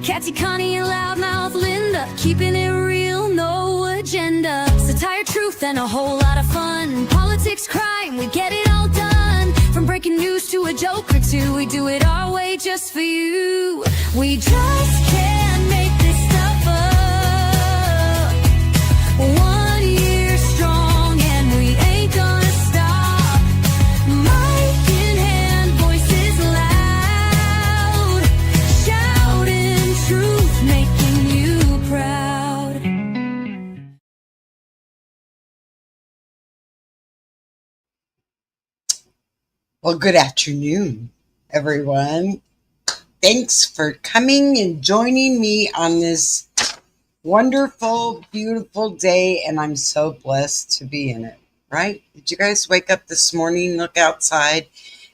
Katty Konnie Loudmouth Linda, keeping it real, no agenda. Satire, truth, and a whole lot of fun. Politics, crime, we get it all done. From breaking news to a joke or two, we do it our way just for you. We just can't make this stuff up. 1 year strong and we ain't gonna stop. Mic in hand, voices loud, shouting truth, making you proud. Well, good afternoon, everyone. Thanks for coming and joining me on this wonderful, beautiful day, and I'm so blessed to be in it, right? Did you guys wake up this morning, look outside,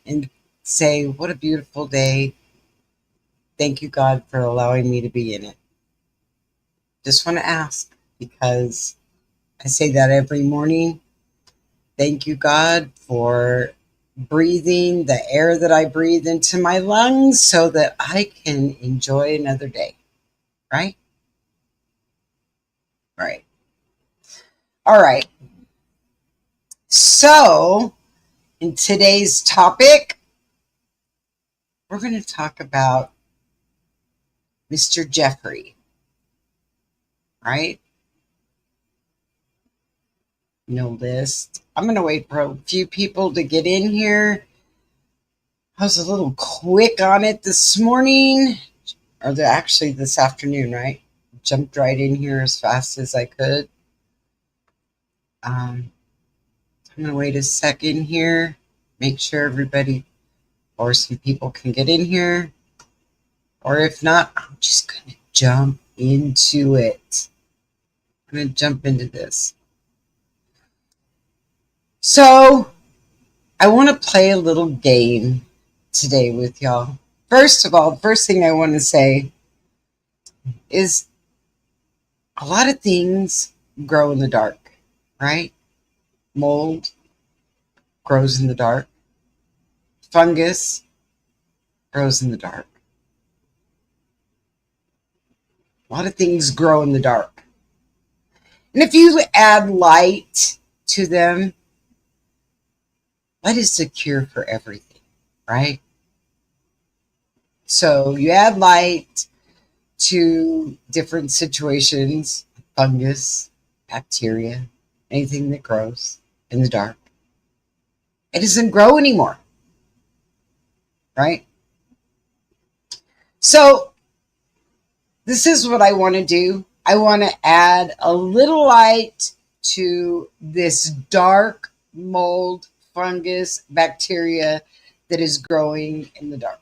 and say, what a beautiful day? Thank you, God, for allowing me to be in it. Just want to ask, because I say that every morning. Thank you, God, for breathing the air that I breathe into my lungs so that I can enjoy another day. Right? Right. All right. So, in today's topic, we're going to talk about Mr. Jeffrey. Right? No list. I'm going to wait for a few people to get in here. I was a little quick on it this morning, or actually this afternoon, right? Jumped right in here as fast as I could. I'm going to wait a second here, make sure everybody or some people can get in here. Or if not, I'm just going to jump into it. I'm going to jump into this. So, I want to play a little game today with y'all. First of all, the first thing I want to say is a lot of things grow in the dark, right? Mold grows in the dark. Fungus grows in the dark. A lot of things grow in the dark. And if you add light to them, light is the cure for everything, right? So you add light to different situations, fungus, bacteria, anything that grows in the dark. It doesn't grow anymore, right? So this is what I want to do. I want to add a little light to this dark mold, fungus, bacteria that is growing in the dark.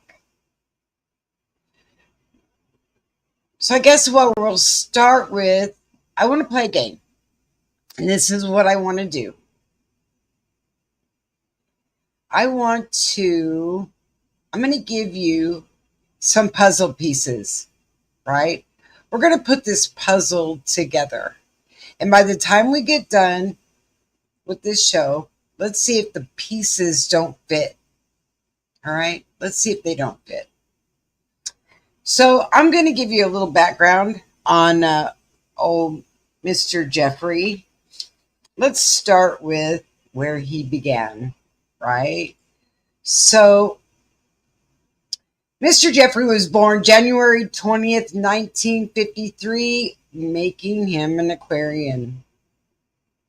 So I guess what we'll start with, I want to play a game. And this is what I want to do. I'm going to give you some puzzle pieces, right? We're going to put this puzzle together. And by the time we get done with this show, let's see if the pieces don't fit. All right? Let's see if they don't fit. So I'm going to give you a little background on old Mr. Jeffrey. Let's start with where he began, right? So Mr. Jeffrey was born January 20th, 1953, making him an Aquarian.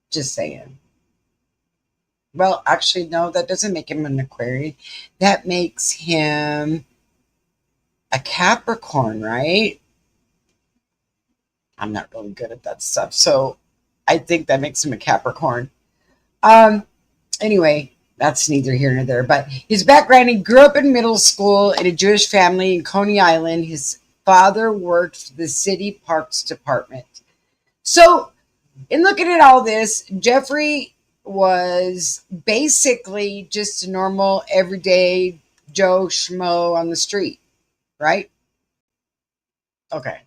Just saying. Well, actually, no, that doesn't make him an Aquarian. That makes him a Capricorn, right? I'm not really good at that stuff, so I think that makes him a Capricorn. Anyway, that's neither here nor there. But his background, he grew up in middle school in a Jewish family in Coney Island. His father worked for the city parks department. So, in looking at all this, Jeffrey was basically just a normal, everyday Joe Schmo on the street, right? Okay.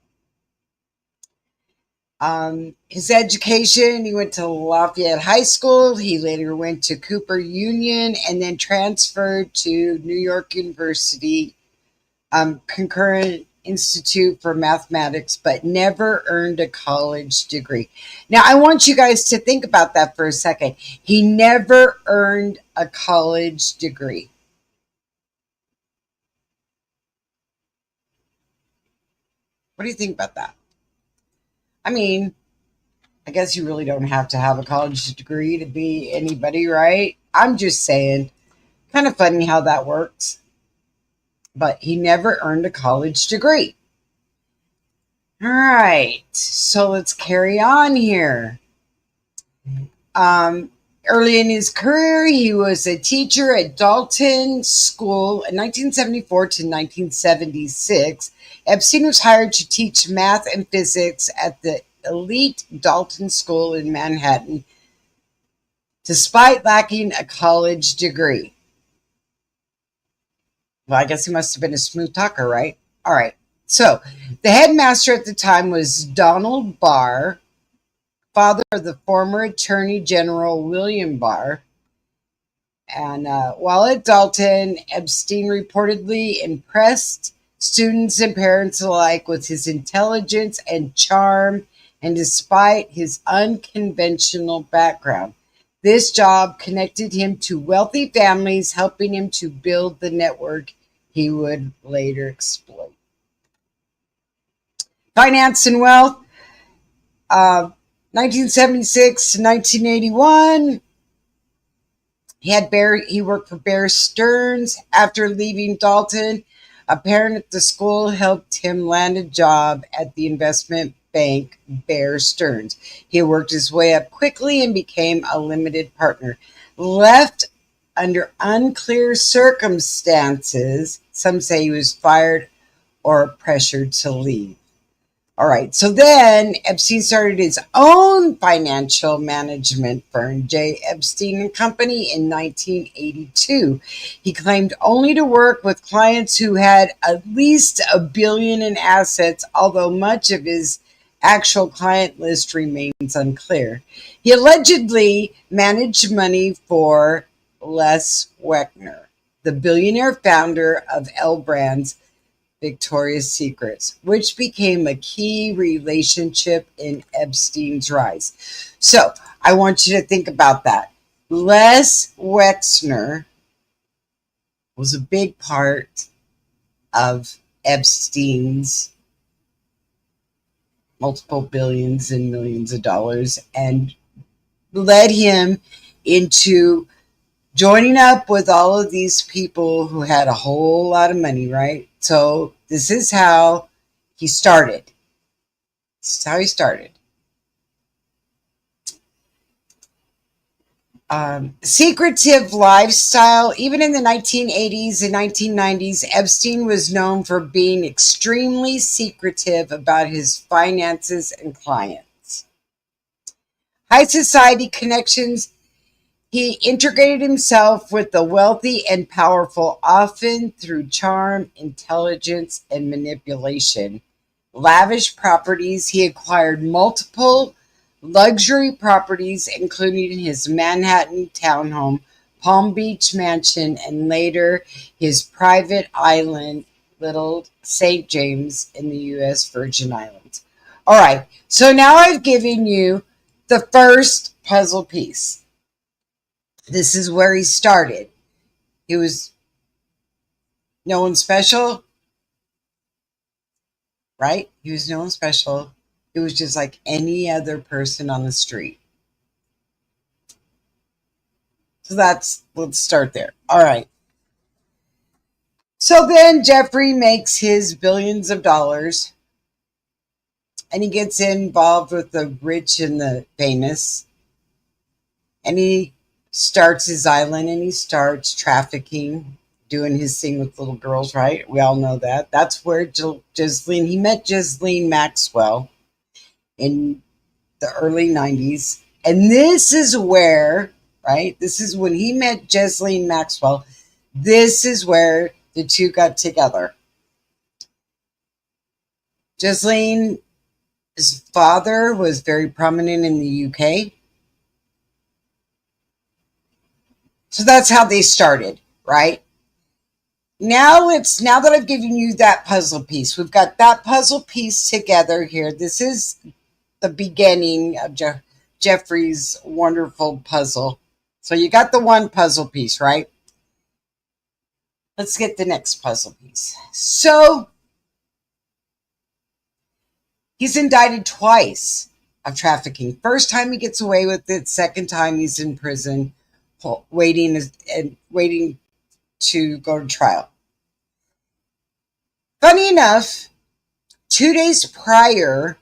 His education, he went to Lafayette High School. He later went to Cooper Union and then transferred to New York University, concurrent Institute for Mathematics, but never earned a college degree. Now, I want you guys to think about that for a second. He never earned a college degree. What do you think about that? I mean, I guess you really don't have to have a college degree to be anybody, right? I'm just saying, kind of funny how that works. But he never earned a college degree. All right, so let's carry on here. Early in his career, he was a teacher at Dalton School in 1974 to 1976. Epstein was hired to teach math and physics at the elite Dalton School in Manhattan, despite lacking a college degree. Well, I guess he must have been a smooth talker, right? All right. So the headmaster at the time was Donald Barr, father of the former Attorney General William Barr. And while at Dalton, Epstein reportedly impressed students and parents alike with his intelligence and charm, and despite his unconventional background. This job connected him to wealthy families, helping him to build the network he would later exploit. Finance and wealth, 1976 to 1981. He worked for Bear Stearns. After leaving Dalton, a parent at the school helped him land a job at the investment bank Bear Stearns. He worked his way up quickly and became a limited partner. Left under unclear circumstances, some say he was fired or pressured to leave. All right, so then Epstein started his own financial management firm, J. Epstein and Company, in 1982. He claimed only to work with clients who had at least $1 billion in assets, although much of his actual client list remains unclear. He allegedly managed money for Les Wexner, the billionaire founder of L Brands, Victoria's Secrets, which became a key relationship in Epstein's rise. So I want you to think about that. Les Wexner was a big part of Epstein's multiple billions and millions of dollars, and led him into joining up with all of these people who had a whole lot of money, right? So this is how he started. This is how he started. Secretive lifestyle. Even in the 1980s and 1990s, Epstein was known for being extremely secretive about his finances and clients. High society connections. He integrated himself with the wealthy and powerful, often through charm, intelligence, and manipulation. Lavish properties. He acquired multiple luxury properties, including his Manhattan townhome, Palm Beach mansion, and later his private island, Little St. James, in the U.S. Virgin Islands. All right, so now I've given you the first puzzle piece. This is where he started. He was no one special, right? He was no one special. It was just like any other person on the street. So let's start there. All right. So then Jeffrey makes his billions of dollars, and he gets involved with the rich and the famous, and he starts his island, and he starts trafficking, doing his thing with little girls, right? We all know that. That's where he met Ghislaine Maxwell in the early 90s. And this is where, right? This is when he met Ghislaine Maxwell. This is where the two got together. Ghislaine's father was very prominent in the UK. So that's how they started, right? Now that I've given you that puzzle piece, we've got that puzzle piece together here. This is the beginning of Jeffrey's wonderful puzzle. So you got the one puzzle piece, right? Let's get the next puzzle piece. So he's indicted twice of trafficking. First time he gets away with it. Second time he's in prison, waiting to go to trial. Funny enough, 2 days prior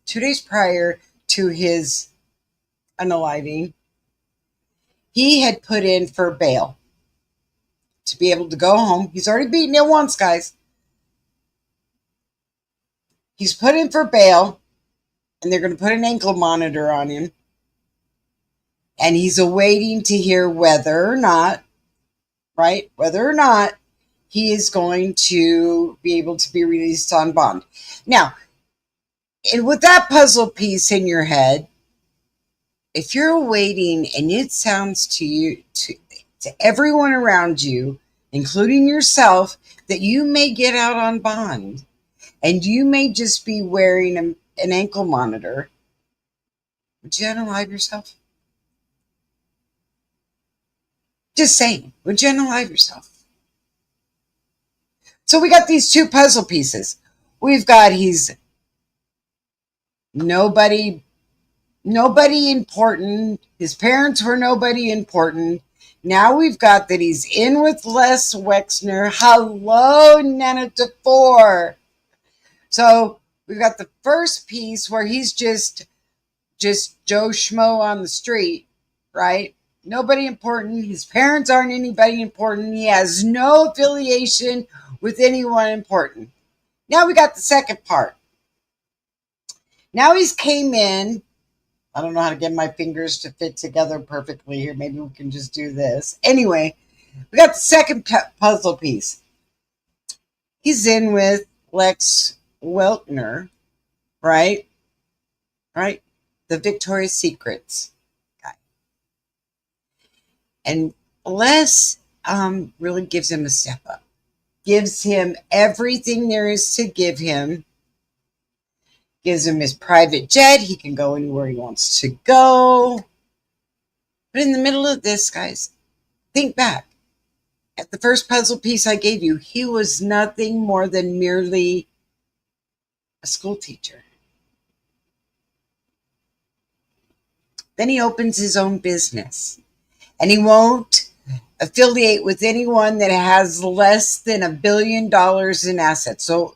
to his unaliving, he had put in for bail to be able to go home. He's already beaten it once, guys. He's put in for bail, and they're going to put an ankle monitor on him. And he's awaiting to hear whether or not he is going to be able to be released on bond. Now, and with that puzzle piece in your head, if you're waiting and it sounds to you, to everyone around you, including yourself, that you may get out on bond and you may just be wearing an ankle monitor, would you unalive yourself? Just saying, would you unalive yourself? So we got these two puzzle pieces. We've got he's nobody important. His parents were nobody important. Now we've got that he's in with Les Wexner. Hello, Nana DeFore. So we've got the first piece where he's just Joe Schmo on the street, right? Nobody important. His parents aren't anybody important. He has no affiliation with anyone important. Now we got the second part. Now he's came in. I don't know how to get my fingers to fit together perfectly here. Maybe we can just do this. Anyway, we got the second puzzle piece. He's in with Lex Weltner, right? Right? The Victoria's Secrets guy. And Les really gives him a step up. Gives him everything there is to give him. Gives him his private jet. He can go anywhere he wants to go. But in the middle of this, guys, think back. At the first puzzle piece I gave you, he was nothing more than merely a school teacher. Then he opens his own business. And he won't affiliate with anyone that has less than $1 billion in assets. So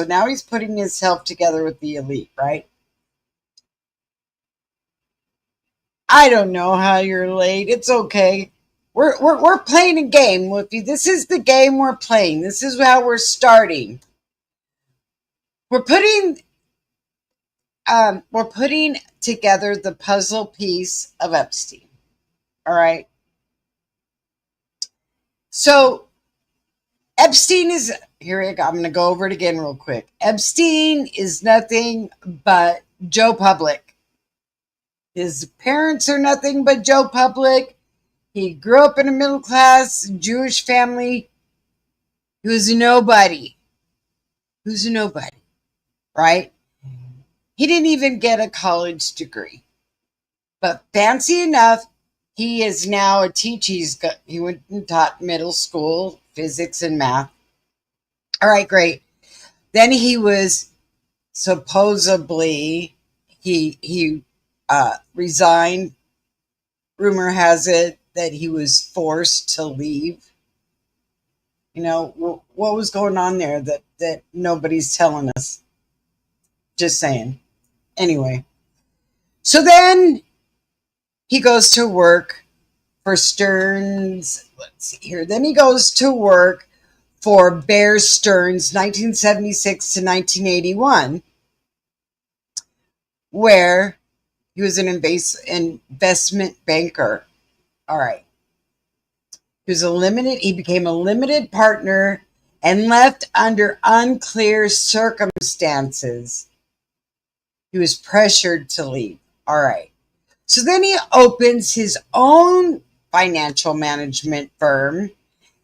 now he's putting himself together with the elite, right? I don't know how you're late. It's okay. We're playing a game with you. This is the game we're playing. This is how we're starting. We're putting together the puzzle piece of Epstein. All right. So Epstein is, here I go. I'm going to go over it again real quick. Epstein is nothing but Joe Public. His parents are nothing but Joe Public. He grew up in a middle class Jewish family. Who's a nobody, right? He didn't even get a college degree. But fancy enough, he is now a teacher. He went and taught middle school physics and math. All right, great. Then he was supposedly, he resigned. Rumor has it that he was forced to leave. You know, what was going on there that nobody's telling us? Just saying. Anyway. So then he goes to work for Stearns. Let's see here. Then he goes to work for Bear Stearns, 1976 to 1981, where he was an investment banker. All right. He became a limited partner and left under unclear circumstances. He was pressured to leave. All right. So then he opens his own financial management firm,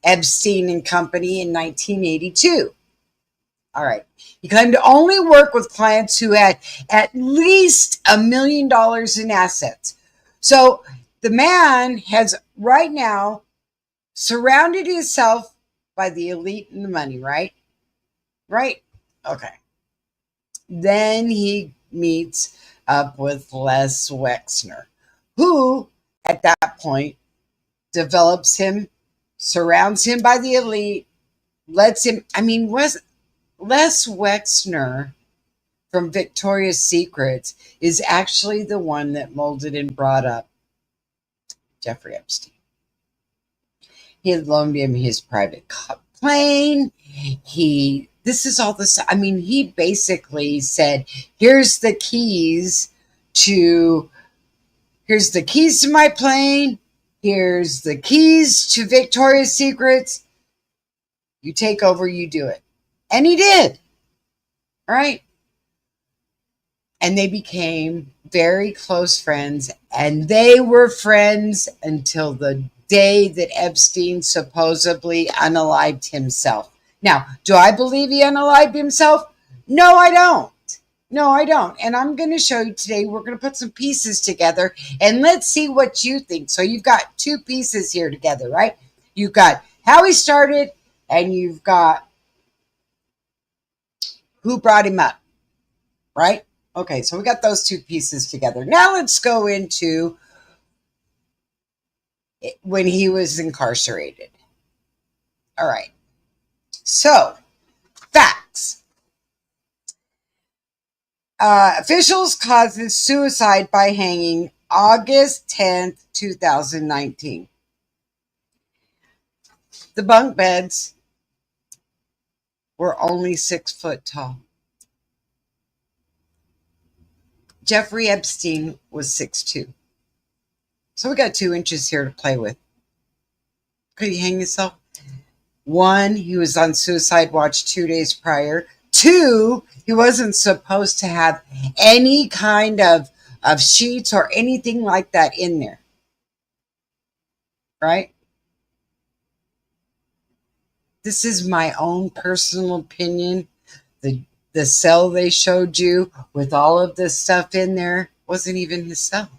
Epstein and Company in 1982. All right. He claimed to only work with clients who had at least $1 million in assets. So the man has right now surrounded himself by the elite and the money, right? Right? Okay. Then he meets up with Les Wexner, who at that point develops him, surrounds him by the elite, lets him, Les Wexner from Victoria's Secrets is actually the one that molded and brought up Jeffrey Epstein. He had loaned him his private plane. This is all this. He basically said, here's the keys to my plane. Here's the keys to Victoria's Secrets. You take over, you do it. And he did. Right? And they became very close friends. And they were friends until the day that Epstein supposedly unalived himself. Now, do I believe he unalived himself? No, I don't. No, I don't. And I'm going to show you today, we're going to put some pieces together and let's see what you think. So you've got two pieces here together, right? You've got how he started and you've got who brought him up, right? Okay, so we got those two pieces together. Now let's go into when he was incarcerated. All right. So, facts. Officials causes suicide by hanging August 10th, 2019. The bunk beds were only 6 foot tall. Jeffrey Epstein was 6'2". So we got 2 inches here to play with. Could he hang himself? 1, he was on suicide watch 2 days prior. 2, he wasn't supposed to have any kind of sheets or anything like that in there. Right? This is my own personal opinion. The cell they showed you with all of this stuff in there wasn't even his cell.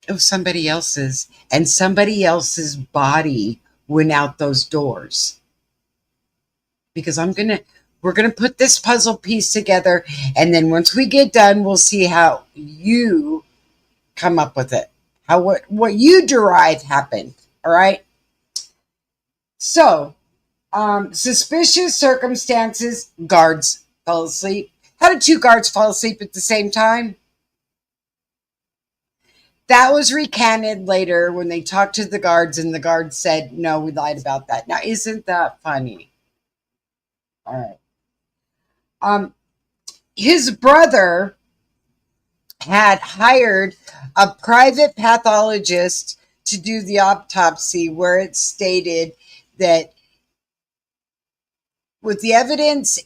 It was somebody else's, and somebody else's body went out those doors. Because we're gonna put this puzzle piece together, and then once we get done, we'll see how you come up with it. What you derived happened. All right. So, suspicious circumstances, guards fell asleep. How did 2 guards fall asleep at the same time? That was recanted later when they talked to the guards, and the guards said, no, we lied about that. Now, isn't that funny? All right. His brother had hired a private pathologist to do the autopsy, where it stated that with the evidence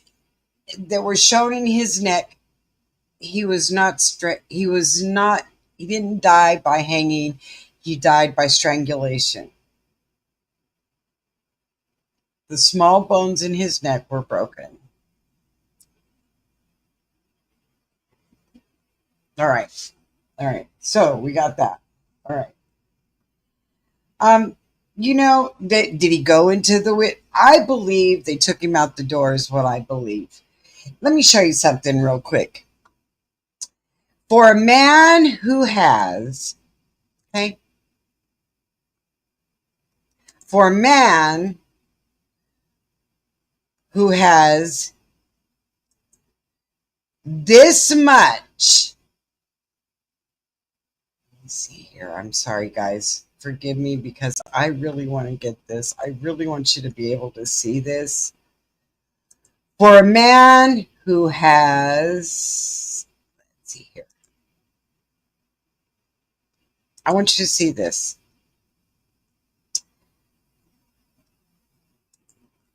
that was shown in his neck, he didn't die by hanging, he died by strangulation. The small bones in his neck were broken. All right. So we got that. All right. Did he go into the I believe they took him out the door is what I believe. Let me show you something real quick. For a man who has, for a man who has this much, let's see here. I'm sorry, guys. Forgive me because I really want to get this. I really want you to be able to see this. For a man who has, let's see here. I want you to see this.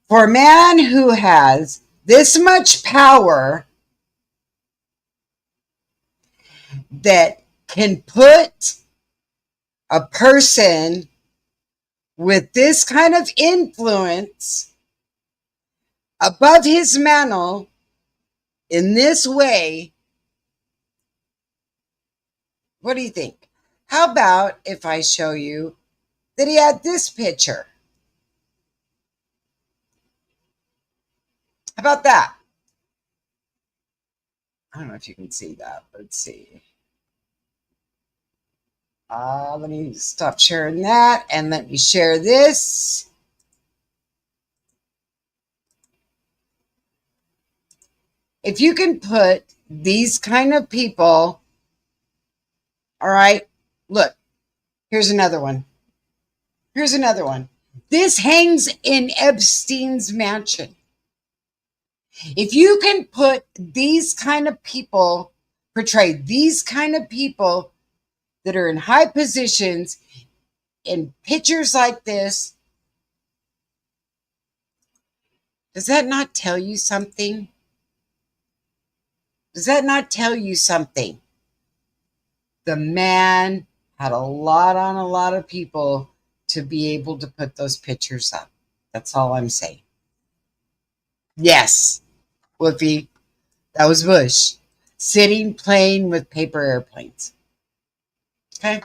For a man who has this much power that can put a person with this kind of influence above his mantle in this way, what do you think? How about if I show you that he had this picture? How about that? I don't know if you can see that. Let's see. Let me stop sharing that and let me share this. If you can put these kind of people, all right, look, here's another one. Here's another one. This hangs in Epstein's mansion. If you can put these kind of people, portray these kind of people that are in high positions in pictures like this, does that not tell you something? Does that not tell you something? The man had a lot on a lot of people to be able to put those pictures up. That's all I'm saying. Yes, Whoopi, that was Bush sitting playing with paper airplanes. Okay.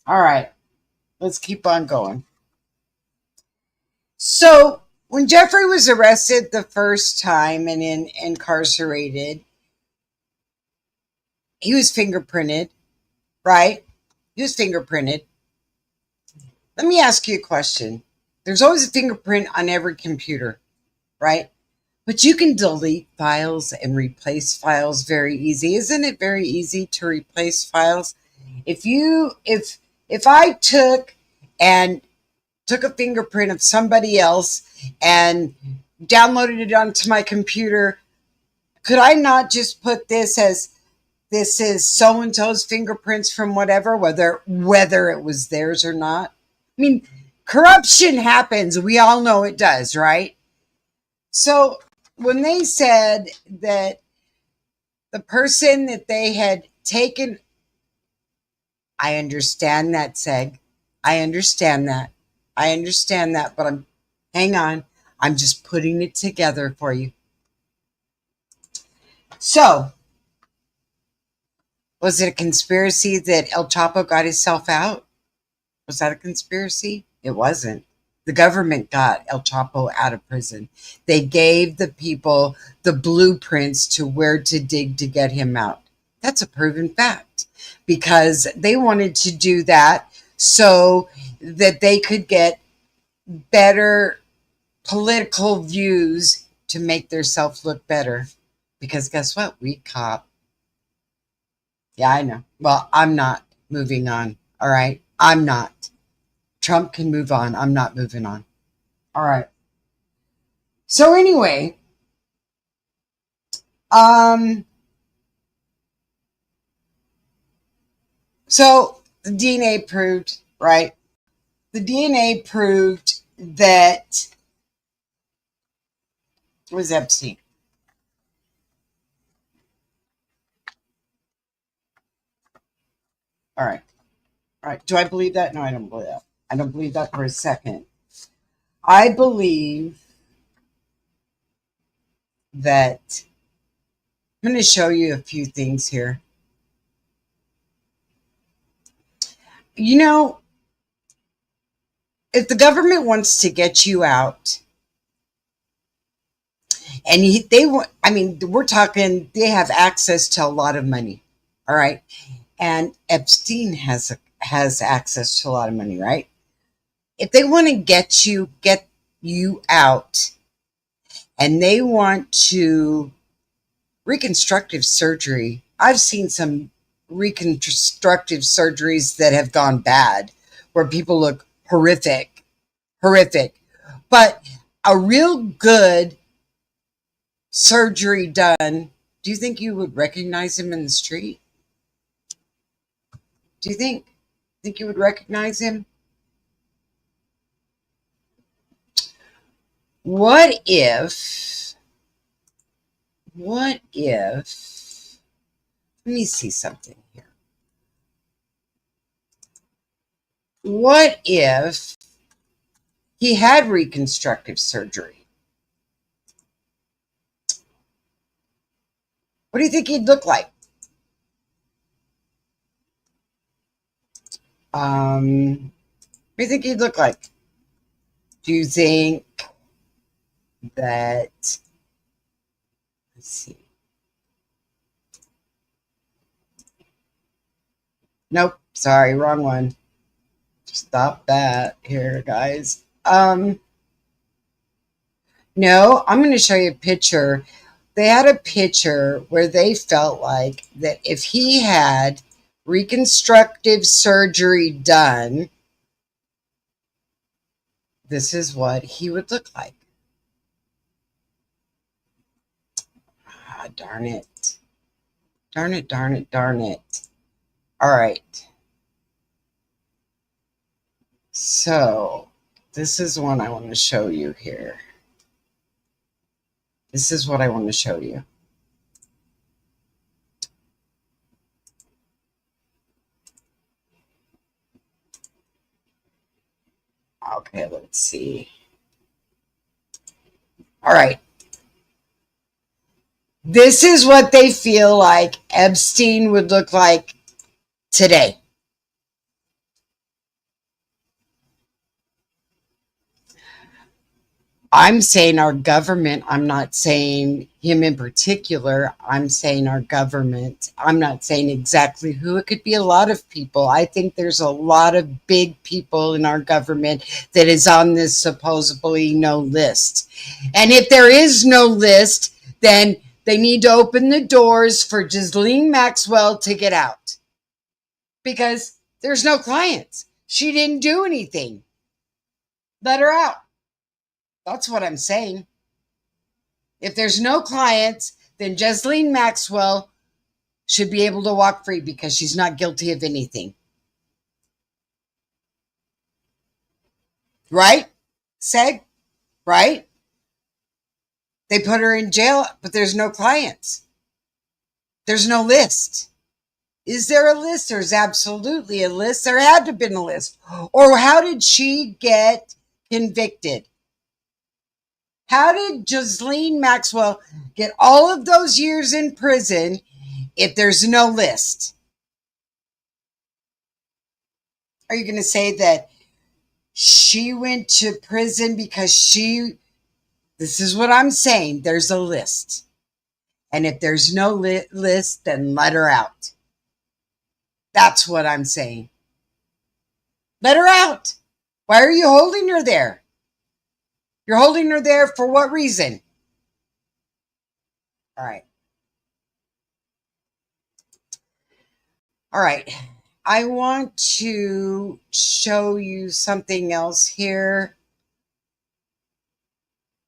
All right. Let's keep on going. So when Jeffrey was arrested the first time and incarcerated, he was fingerprinted, right? He was fingerprinted. Let me ask you a question. There's always a fingerprint on every computer, right? But you can delete files and replace files very easy. Isn't it very easy to replace files? If I took a fingerprint of somebody else and downloaded it onto my computer, could I not just put this as this is so-and-so's fingerprints from whatever, whether it was theirs or not? I mean, corruption happens. We all know it does, right? So when they said that the person that they had taken, I understand that, Seg. I understand that. But hang on. I'm just putting it together for you. So, was it a conspiracy that El Chapo got himself out? Was that a conspiracy? It wasn't. The government got El Chapo out of prison. They gave the people the blueprints to where to dig to get him out. That's a proven fact, because they wanted to do that so that they could get better political views to make themselves look better. Because guess what? We cop. Yeah, I know. Well, I'm not moving on. All right. I'm not. Trump can move on. I'm not moving on. All right. So anyway, so the DNA proved, right? The DNA proved that it was Epstein. All right. All right. Do I believe that? No, I don't believe that. I don't believe that for a second. I believe that I'm going to show you a few things here. You know, if the government wants to get you out, and we're talking, they have access to a lot of money. All right. And Epstein has access to a lot of money, right? If they want to get you out, and they want to reconstructive surgery. I've seen some reconstructive surgeries that have gone bad, where people look horrific. But a real good surgery done, do you think you would recognize him in the street? Do you think you would recognize him? What if, let me see something here. What if he had reconstructive surgery. What do you think he'd look like? What do you think he'd look like? Do you think that, let's see. Nope, sorry, wrong one. Stop that here, guys. No, I'm going to show you a picture. They had a picture where they felt like that if he had reconstructive surgery done, this is what he would look like. Ah, darn it. Darn it, darn it, darn it. All right. So, this is one I want to show you here. This is what I want to show you. Okay, let's see. All right. This is what they feel like Epstein would look like today. I'm saying our government. I'm not saying him in particular. I'm saying our government. I'm not saying exactly who. It could be a lot of people. I think there's a lot of big people in our government that is on this supposedly no list. And if there is no list, then they need to open the doors for Ghislaine Maxwell to get out. Because there's no clients. She didn't do anything. Let her out. That's what I'm saying. If there's no clients, then Ghislaine Maxwell should be able to walk free because she's not guilty of anything. Right? Seg? Right? They put her in jail, but there's no clients. There's no list. Is there a list? There's absolutely a list. There had to have been a list. Or how did she get convicted? How did Ghislaine Maxwell get all of those years in prison if there's no list? Are you going to say that she went to prison because this is what I'm saying, there's a list. And if there's no list, then let her out. That's what I'm saying. Let her out. Why are you holding her there? You're holding her there for what reason? All right. All right. I want to show you something else here.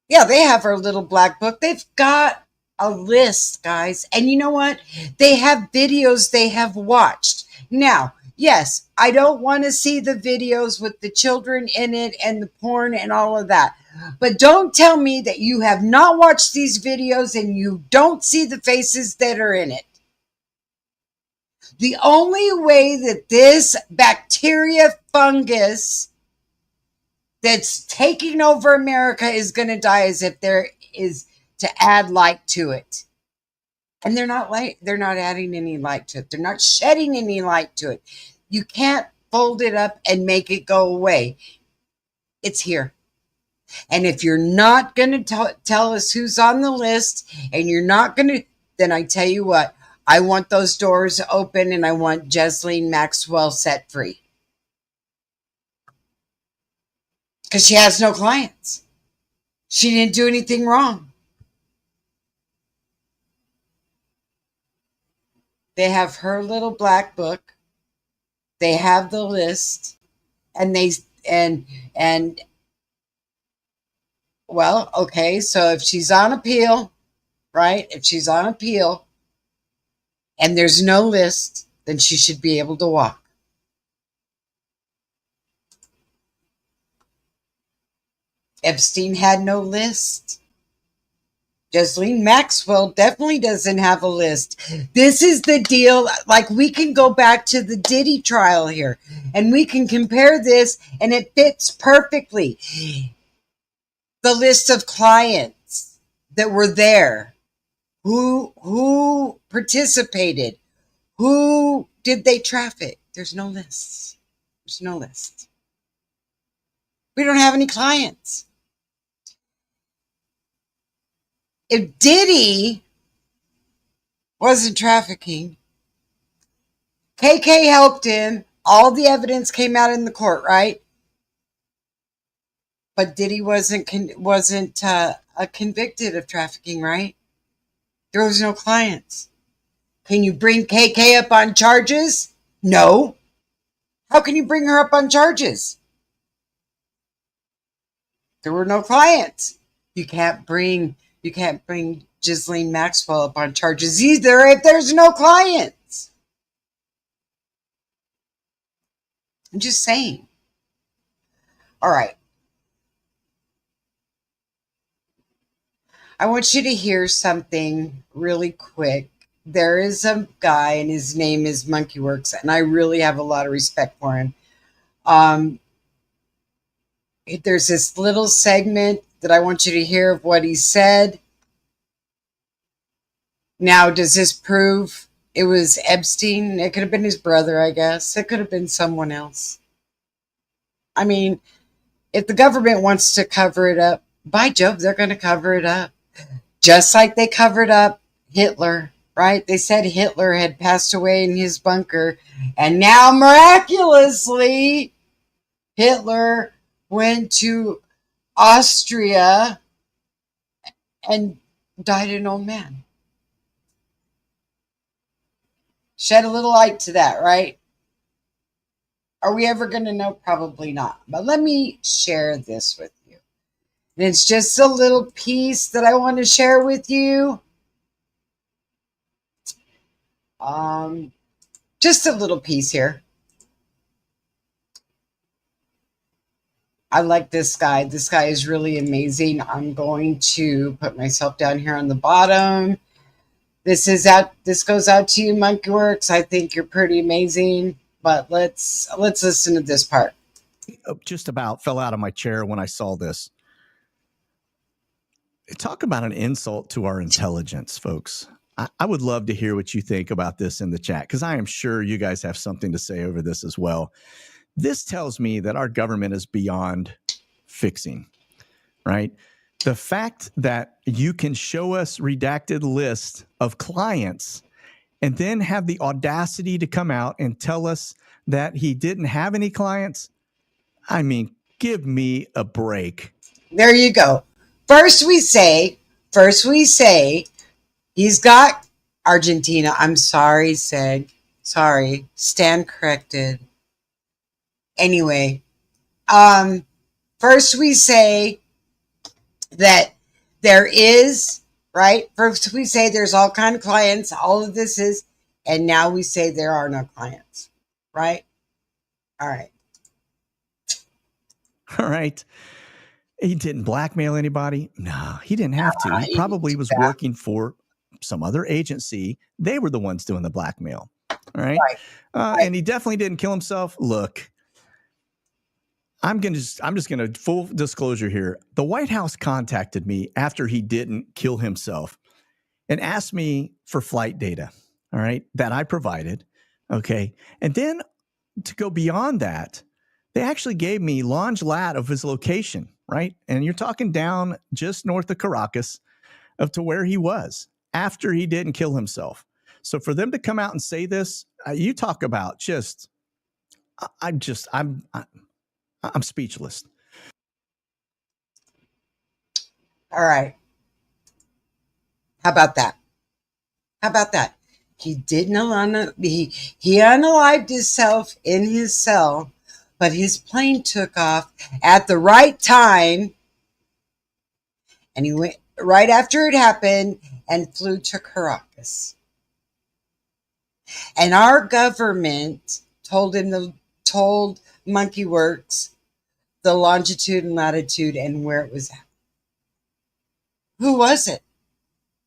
Yeah, they have her little black book. They've got a list, guys. And you know what? They have videos they have watched. Now, yes, I don't want to see the videos with the children in it and the porn and all of that. But don't tell me that you have not watched these videos and you don't see the faces that are in it. The only way that this bacteria fungus that's taking over America is going to die is if there is to add light to it. And they're not adding any light to it. They're not shedding any light to it. You can't fold it up and make it go away. It's here. And if you're not going to tell us who's on the list and you're not going to, then I tell you what, I want those doors open and I want Ghislaine Maxwell set free. Because she has no clients. She didn't do anything wrong. They have her little black book. They have the list. Well, okay, so if she's on appeal, right? If she's on appeal and there's no list, then she should be able to walk. Epstein had no list. Ghislaine Maxwell definitely doesn't have a list. This is the deal. Like, we can go back to the Diddy trial here and we can compare this, and it fits perfectly. The list of clients that were there, who participated, who did they traffic? There's no lists. There's no list. We don't have any clients. If Diddy wasn't trafficking, KK helped him. All the evidence came out in the court, right? But Diddy wasn't convicted of trafficking, right? There was no clients. Can you bring KK up on charges? No. How can you bring her up on charges? There were no clients. You can't bring Ghislaine Maxwell up on charges either if there's no clients. I'm just saying. All right. I want you to hear something really quick. There is a guy, and his name is Monkeyworks, and I really have a lot of respect for him. There's this little segment that I want you to hear of what he said. Now, does this prove it was Epstein? It could have been his brother, I guess. It could have been someone else. I mean, if the government wants to cover it up, by Jove, they're going to cover it up. Just like they covered up Hitler, right? They said Hitler had passed away in his bunker, and now miraculously, Hitler went to Austria and died an old man. Shed a little light to that, right? Are we ever going to know? Probably not. But let me share this with you. And it's just a little piece that I want to share with you. Just a little piece here. I like this guy. This guy is really amazing. I'm going to put myself down here on the bottom. This goes out to you, Monkeyworks. I think you're pretty amazing. But let's listen to this part. Just about fell out of my chair when I saw this. Talk about an insult to our intelligence, folks. I would love to hear what you think about this in the chat, because I am sure you guys have something to say over this as well. This tells me that our government is beyond fixing, right? The fact that you can show us redacted lists of clients and then have the audacity to come out and tell us that he didn't have any clients, I mean, give me a break. There you go. First we say he's got Argentina. I'm sorry, Seg. Sorry. Stand corrected. Anyway, first we say that there is, right? First we say there's all kind of clients. All of this is, and now we say there are no clients, right? All right. All right. He didn't blackmail anybody. No, he didn't have to. He probably was working for some other agency. They were the ones doing the blackmail. All right. And he definitely didn't kill himself. Look, I'm just going to full disclosure here. The White House contacted me after he didn't kill himself and asked me for flight data. All right. That I provided. Okay. And then to go beyond that, they actually gave me launch lat of his location. Right. And you're talking down just north of Caracas to where he was after he didn't kill himself. So for them to come out and say this, you talk about just, I'm speechless. All right. How about that? He didn't he unalived himself in his cell, but his plane took off at the right time, and he went right after it happened and flew to Caracas. And our government told Monkeyworks the longitude and latitude and where it was at. Who was it?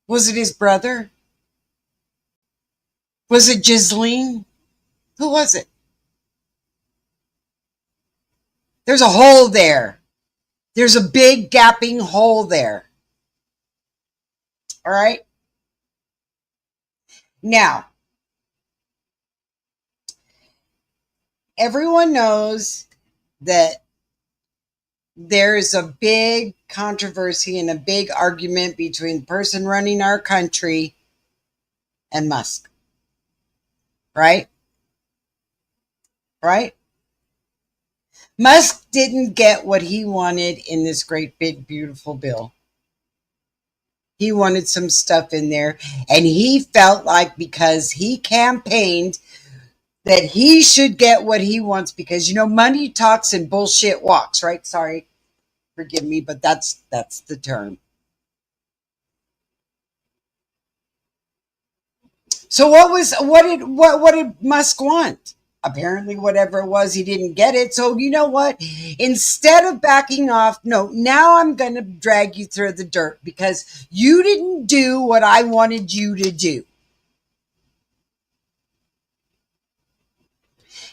Was it his brother? Was it Ghislaine? Who was it? There's a hole there. There's a big gaping hole there. All right? Now, everyone knows that there's a big controversy and a big argument between the person running our country and Musk. Right? Right? Musk didn't get what he wanted in this great big beautiful bill. He wanted some stuff in there, and he felt like because he campaigned that he should get what he wants, because money talks and bullshit walks, right? Sorry, forgive me, but that's the term. So what did Musk want? Apparently whatever it was, he didn't get it. So you know what? Instead of backing off, no, now I'm going to drag you through the dirt because you didn't do what I wanted you to do.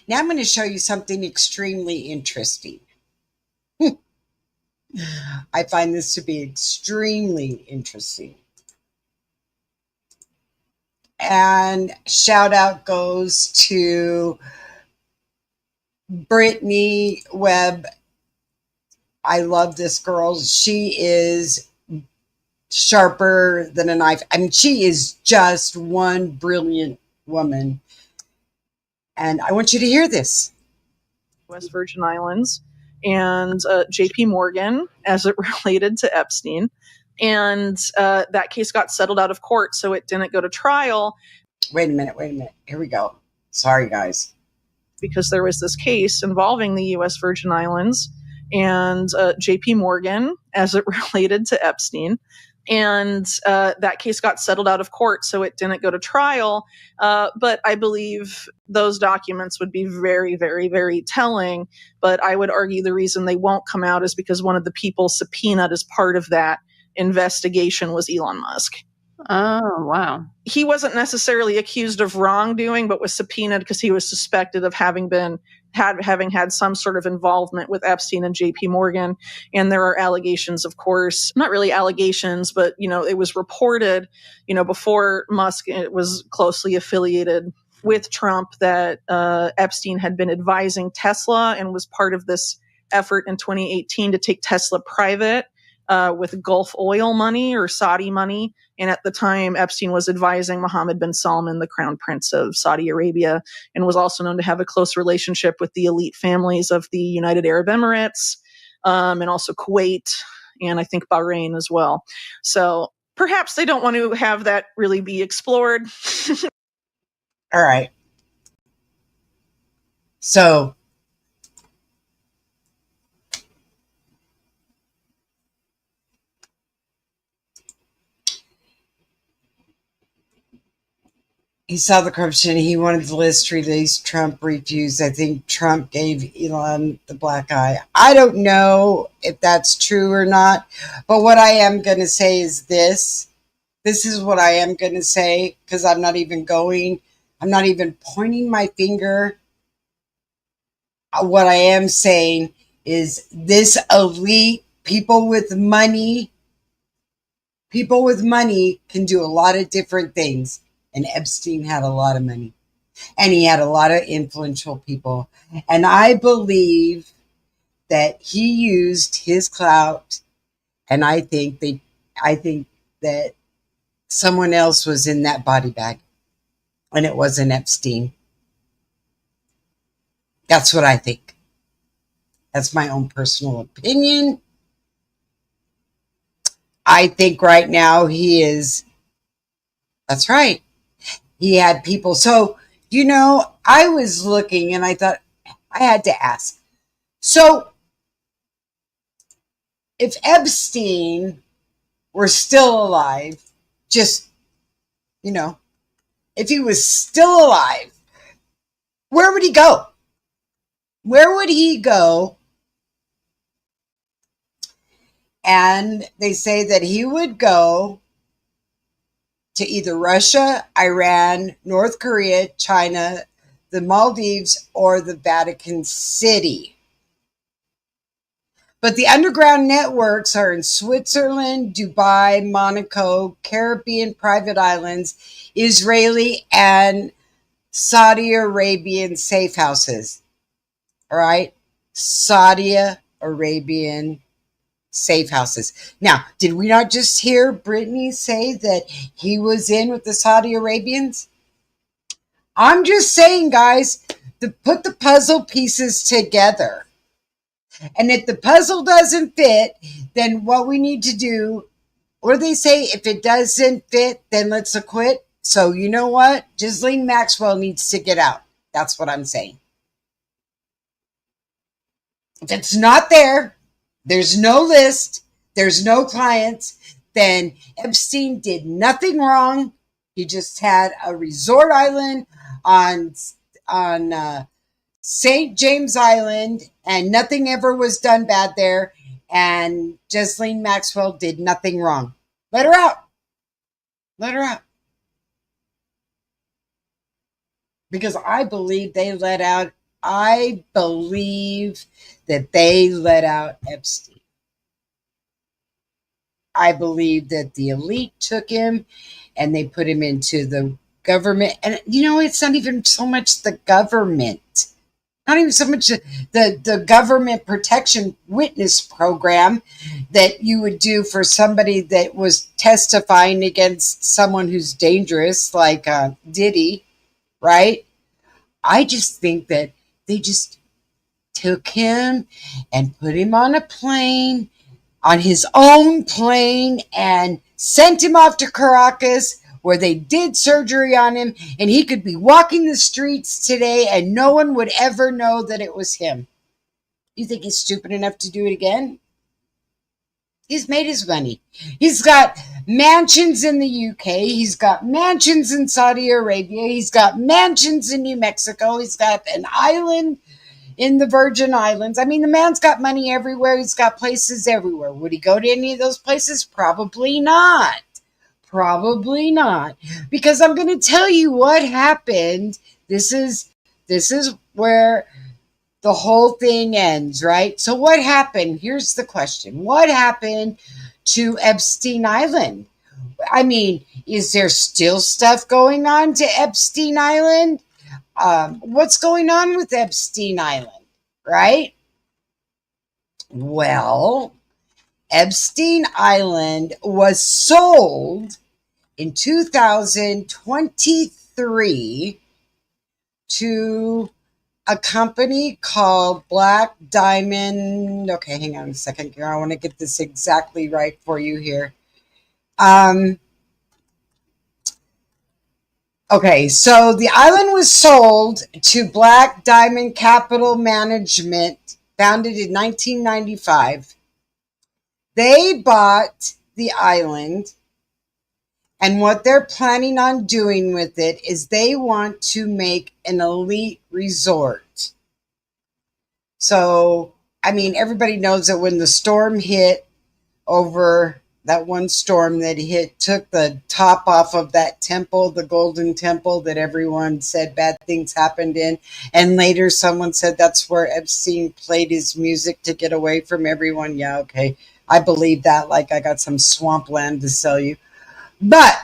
Now I'm going to show you something extremely interesting. I find this to be extremely interesting. And shout out goes to Brittany Webb. I love this girl. She is sharper than a knife. I mean, she is just one brilliant woman. And I want you to hear this. West Virgin Islands and JP Morgan as it related to Epstein. And that case got settled out of court, so it didn't go to trial. Wait a minute. Here we go. Sorry, guys. Because there was this case involving the U.S. Virgin Islands and JP Morgan as it related to Epstein. And that case got settled out of court, so it didn't go to trial. But I believe those documents would be very, very, very telling. But I would argue the reason they won't come out is because one of the people subpoenaed as part of that investigation was Elon Musk. Oh, wow. He wasn't necessarily accused of wrongdoing, but was subpoenaed because he was suspected of having had some sort of involvement with Epstein and JP Morgan. And there are allegations, of course, not really allegations, but, it was reported, before Musk was closely affiliated with Trump that Epstein had been advising Tesla and was part of this effort in 2018 to take Tesla private with Gulf oil money or Saudi money. And at the time, Epstein was advising Mohammed bin Salman, the crown prince of Saudi Arabia, and was also known to have a close relationship with the elite families of the United Arab Emirates, and also Kuwait, and I think Bahrain as well. So perhaps they don't want to have that really be explored. All right. So he saw the corruption. He wanted the list released. Trump refused. I think Trump gave Elon the black eye. I don't know if that's true or not. But what I am going to say is this. This is what I am going to say, because I'm not even pointing my finger. What I am saying is this elite, people with money can do a lot of different things. And Epstein had a lot of money. And he had a lot of influential people. And I believe that he used his clout. And I think that someone else was in that body bag. And it wasn't Epstein. That's what I think. That's my own personal opinion. I think right now he is. That's right. He had people. So, I was looking and I thought I had to ask. So, if Epstein were still alive, just, if he was still alive, where would he go? Where would he go? And they say that he would go to either Russia, Iran, North Korea, China, the Maldives, or the Vatican City. But the underground networks are in Switzerland, Dubai, Monaco, Caribbean private islands, Israeli, and Saudi Arabian safe houses. All right? Saudi Arabian safe houses. Now, did we not just hear Brittany say that he was in with the Saudi Arabians? I'm just saying, guys, to put the puzzle pieces together. And if the puzzle doesn't fit, then what we need to do, what do they say? If it doesn't fit, then let's acquit. So you know what? Ghislaine Maxwell needs to get out. That's what I'm saying. If it's not there, there's no list, there's no clients, then Epstein did nothing wrong. He just had a resort island on St. James Island, and nothing ever was done bad there. And Ghislaine Maxwell did nothing wrong. Let her out. Let her out. Because I believe they let out, I believe that they let out Epstein. I believe that the elite took him and they put him into the government. And, you know, it's not even so much the government. Not even so much the government protection witness program that you would do for somebody that was testifying against someone who's dangerous, like Diddy, right? I just think that they just took him and put him on a plane, on his own plane, and sent him off to Caracas, where they did surgery on him, and he could be walking the streets today and no one would ever know that it was him. You think he's stupid enough to do it again? He's made his money. He's got mansions in the UK. He's got mansions in Saudi Arabia. He's got mansions in New Mexico. He's got an island in the Virgin Islands. I mean, the man's got money everywhere. He's got places everywhere. Would he go to any of those places? Probably not. Probably not. Because I'm going to tell you what happened. This is where the whole thing ends, right? So what happened? Here's the question. What happened to Epstein Island? I mean, is there still stuff going on to Epstein Island? What's going on with Epstein Island, right? Well, Epstein Island was sold in 2023 to a company called Black Diamond. Okay, hang on a second here. I want to get this exactly right for you here. Okay, so the island was sold to Black Diamond Capital Management, founded in 1995. They bought the island, and what they're planning on doing with it is they want to make an elite resort. So, I mean, everybody knows that when the storm hit over, that one storm that hit, took the top off of that temple, the Golden Temple that everyone said bad things happened in. And later someone said that's where Epstein played his music to get away from everyone. Yeah, okay. I believe that, like I got some swampland to sell you. But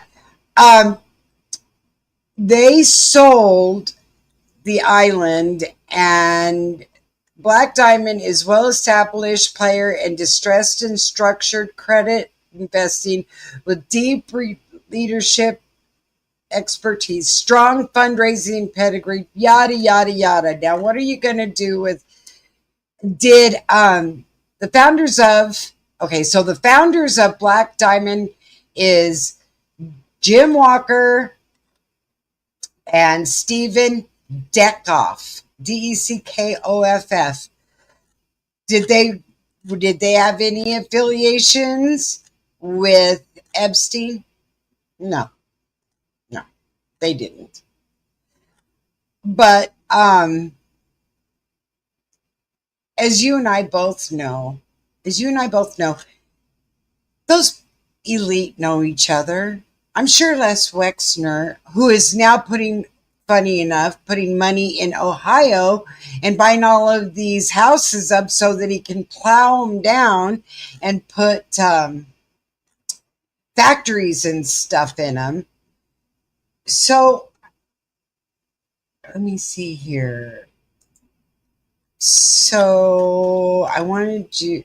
they sold the island, and Black Diamond is well-established player in distressed and structured credit investing with deep leadership expertise, strong fundraising pedigree, yada, yada, yada. Now, what are you going to do with, the founders of, okay, so the founders of Black Diamond is Jim Walker and Stephen Deckoff, Deckoff. Did they have any affiliations with Epstein? No, they didn't. But as you and I both know, those elite know each other. I'm sure Les Wexner, who is now funny enough, putting money in Ohio and buying all of these houses up so that he can plow them down and put factories and stuff in them. So let me see here. So I wanted you.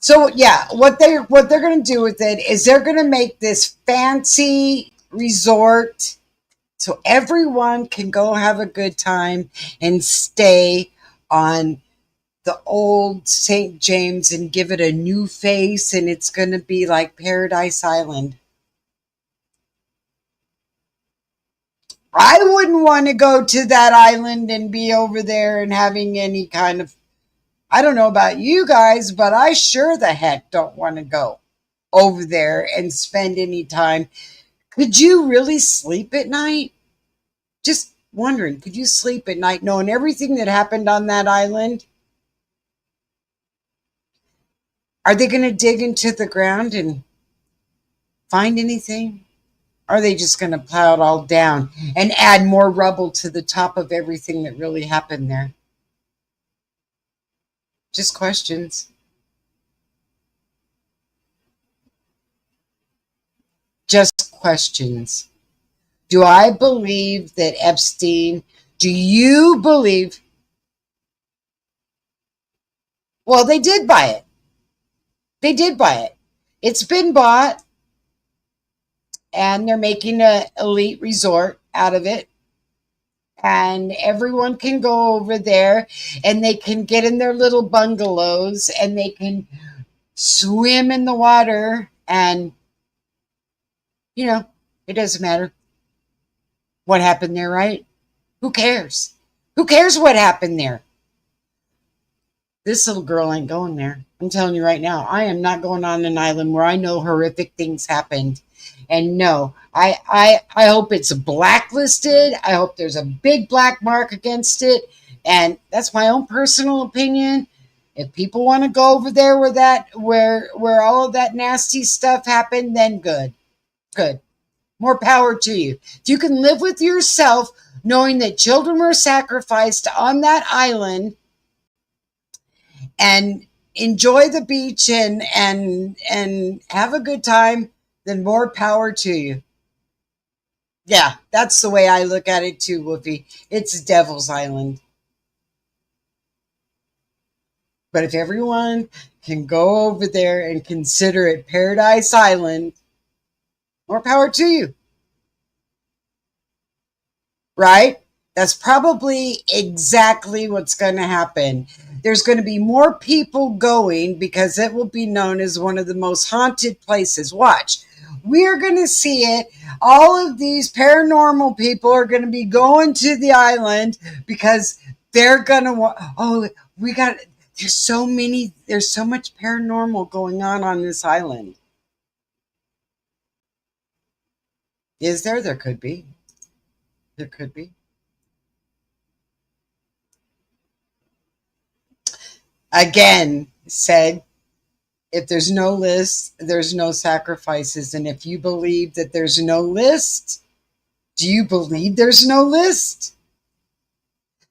So yeah, what they're going to do with it is they're going to make this fancy resort so everyone can go have a good time and stay on the old St. James and give it a new face, and it's going to be like Paradise Island. I wouldn't want to go to that island and be over there and having any kind of, I don't know about you guys, but I sure the heck don't want to go over there and spend any time. Could you really sleep at night? Just wondering, could you sleep at night knowing everything that happened on that island? Are they going to dig into the ground and find anything? Are they just going to plow it all down and add more rubble to the top of everything that really happened there? Just questions. Just questions. Do I believe that Epstein, do you believe? Well, they did buy it. They did buy it. It's been bought, and they're making an elite resort out of it. And everyone can go over there, and they can get in their little bungalows, and they can swim in the water. And, you know, it doesn't matter what happened there, right? Who cares? Who cares what happened there? This little girl ain't going there. I'm telling you right now, I am not going on an island where I know horrific things happened. And no, I hope it's blacklisted. I hope there's a big black mark against it. And that's my own personal opinion. If people want to go over there where all of that nasty stuff happened, then good. Good. More power to you. If you can live with yourself knowing that children were sacrificed on that island and enjoy the beach and have a good time, then more power to you. Yeah, that's the way I look at it too, Woofy. It's Devil's Island. But if everyone can go over there and consider it Paradise Island, more power to you. Right? That's probably exactly what's going to happen. There's going to be more people going because it will be known as one of the most haunted places. Watch. We're going to see it. All of these paranormal people are going to be going to the island because they're going to, there's so much paranormal going on this island. Is there? There could be. There could be. Again, said, if there's no list, there's no sacrifices. And if you believe that there's no list, do you believe there's no list?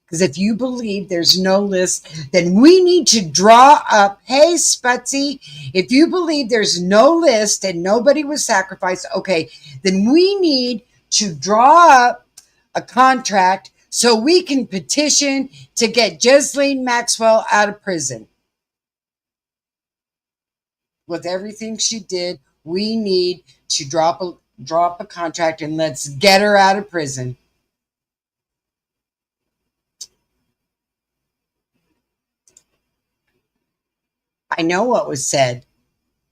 Because if you believe there's no list, then we need to draw up, hey, Sputsy, if you believe there's no list and nobody was sacrificed, okay, then we need to draw up a contract so we can petition to get Ghislaine Maxwell out of prison. With everything she did, we need to drop a contract and let's get her out of prison. I know what was said.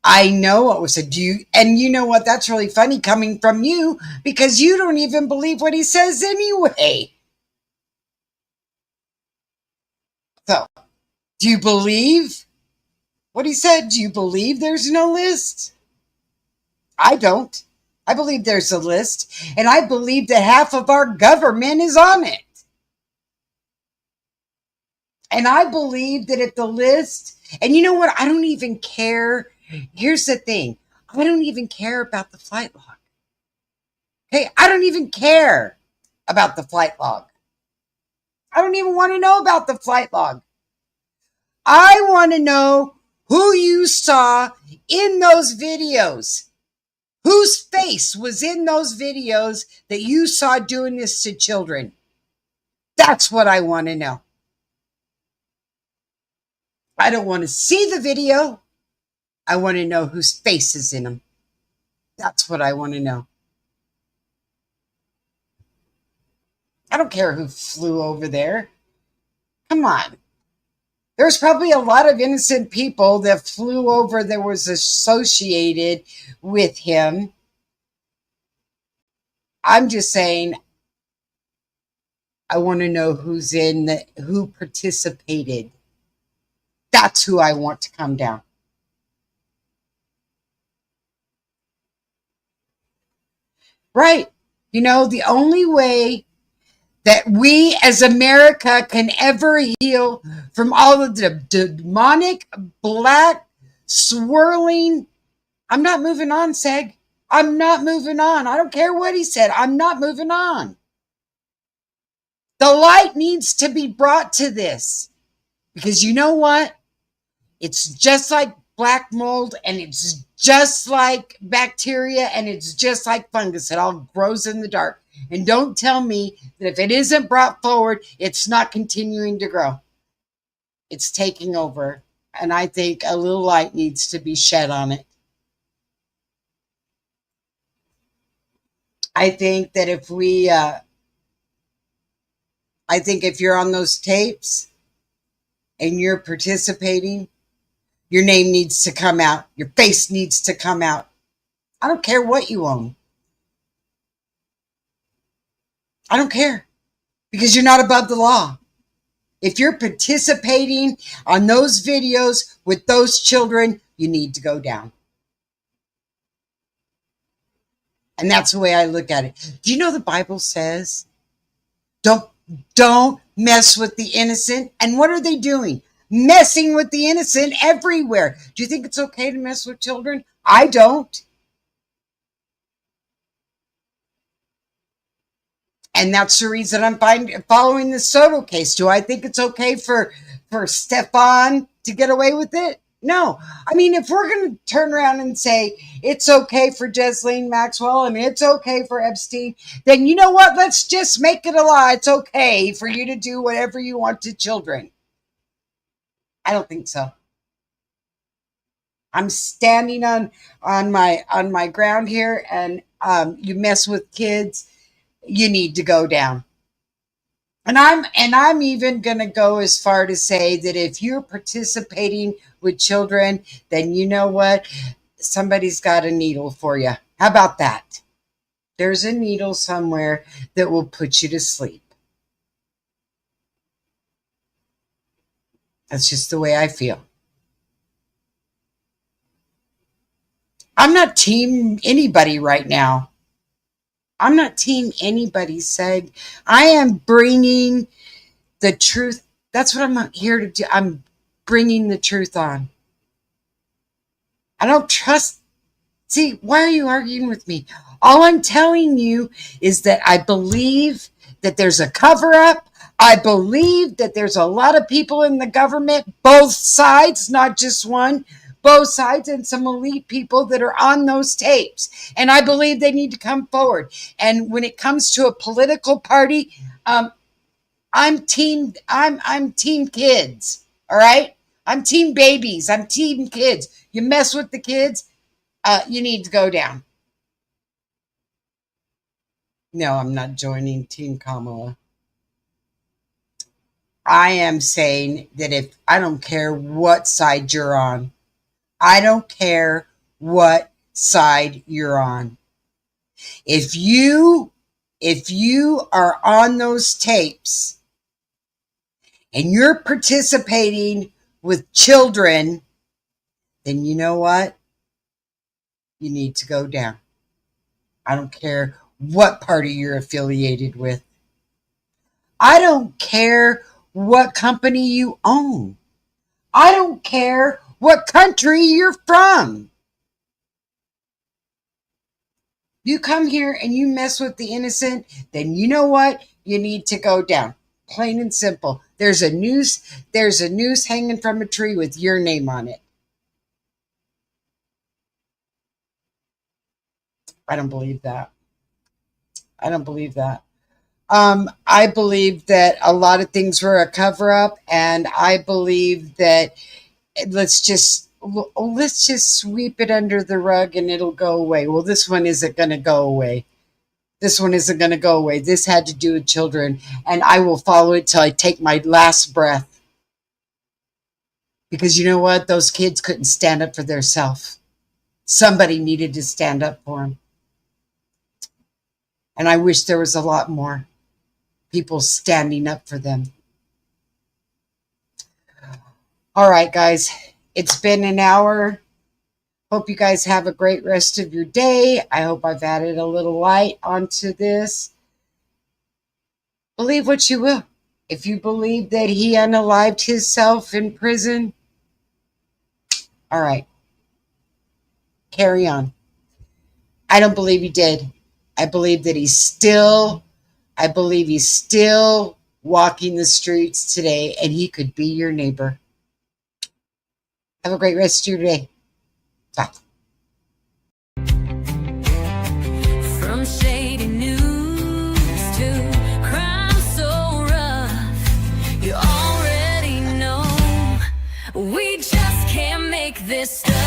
I know what was said. And you know what? That's really funny coming from you because you don't even believe what he says anyway. So, do you believe what he said? Do you believe there's no list? I don't. I believe there's a list, and I believe that half of our government is on it. And I believe that if the list, and you know what? I don't even care. Here's the thing. I don't even care about the flight log. Hey, I don't even care about the flight log. I don't even want to know about the flight log. I want to know who you saw in those videos. Whose face was in those videos that you saw doing this to children? That's what I want to know. I don't want to see the video. I want to know whose face is in them. That's what I want to know. I don't care who flew over there. Come on. There's probably a lot of innocent people that flew over that was associated with him. I'm just saying, I want to know who participated. That's who I want to come down. Right. You know, the only way that we as America can ever heal from all of the demonic, black, swirling. I'm not moving on, Seg. I'm not moving on. I don't care what he said. I'm not moving on. The light needs to be brought to this. Because you know what? It's just like black mold, and it's just like bacteria, and it's just like fungus. It all grows in the dark. And don't tell me that if it isn't brought forward, it's not continuing to grow. It's taking over. And I think a little light needs to be shed on it. I think that if you're on those tapes and you're participating, your name needs to come out. Your face needs to come out. I don't care what you own. I don't care, because you're not above the law. If you're participating on those videos with those children, you need to go down. And that's the way I look at it. Do you know the Bible says, don't mess with the innocent? And what are they doing? Messing with the innocent everywhere. Do you think it's okay to mess with children? I don't. And that's the reason I'm following the Soto case. Do I think it's okay for Stefan to get away with it? No. I mean, if we're going to turn around and say it's okay for Ghislaine Maxwell and it's okay for Epstein, then you know what? Let's just make it a law. It's okay for you to do whatever you want to children. I don't think so. I'm standing on my ground here, and you mess with kids, you need to go down. And I'm even going to go as far to say that if you're participating with children, then you know what? Somebody's got a needle for you. How about that? There's a needle somewhere that will put you to sleep. That's just the way I feel. I'm not team anybody right now. I'm not team anybody, Seg. I am bringing the truth. That's what I'm here to do. I'm bringing the truth on. I don't trust. See, why are you arguing with me? All I'm telling you is that I believe that there's a cover-up. I believe that there's a lot of people in the government, both sides, not just one, both sides, and some elite people that are on those tapes. And I believe they need to come forward. And when it comes to a political party, I'm team kids. All right? I'm team babies. I'm team kids. You mess with the kids, you need to go down. No, I'm not joining Team Kamala. I am saying that if I don't care what side you're on, I don't care what side you're on. If you are on those tapes and you're participating with children, then you know what? You need to go down. I don't care what party you're affiliated with. I don't care what company you own. I don't care what country you're from. You come here and you mess with the innocent, then you know what? You need to go down. Plain and simple. There's a noose hanging from a tree with your name on it. I don't believe that. I don't believe that. I believe that a lot of things were a cover-up, and I believe that let's just sweep it under the rug and it'll go away. Well, this one isn't going to go away. This one isn't going to go away. This had to do with children, and I will follow it till I take my last breath. Because you know what? Those kids couldn't stand up for themselves. Somebody needed to stand up for them. And I wish there was a lot more people standing up for them. All right, guys. It's been an hour. Hope you guys have a great rest of your day. I hope I've added a little light onto this. Believe what you will. If you believe that he unalived himself in prison, all right. Carry on. I don't believe he did. I believe that he's still walking the streets today, and he could be your neighbor. Have a great rest of your day. Bye. From shady news to crime so rough, you already know we just can't make this stuff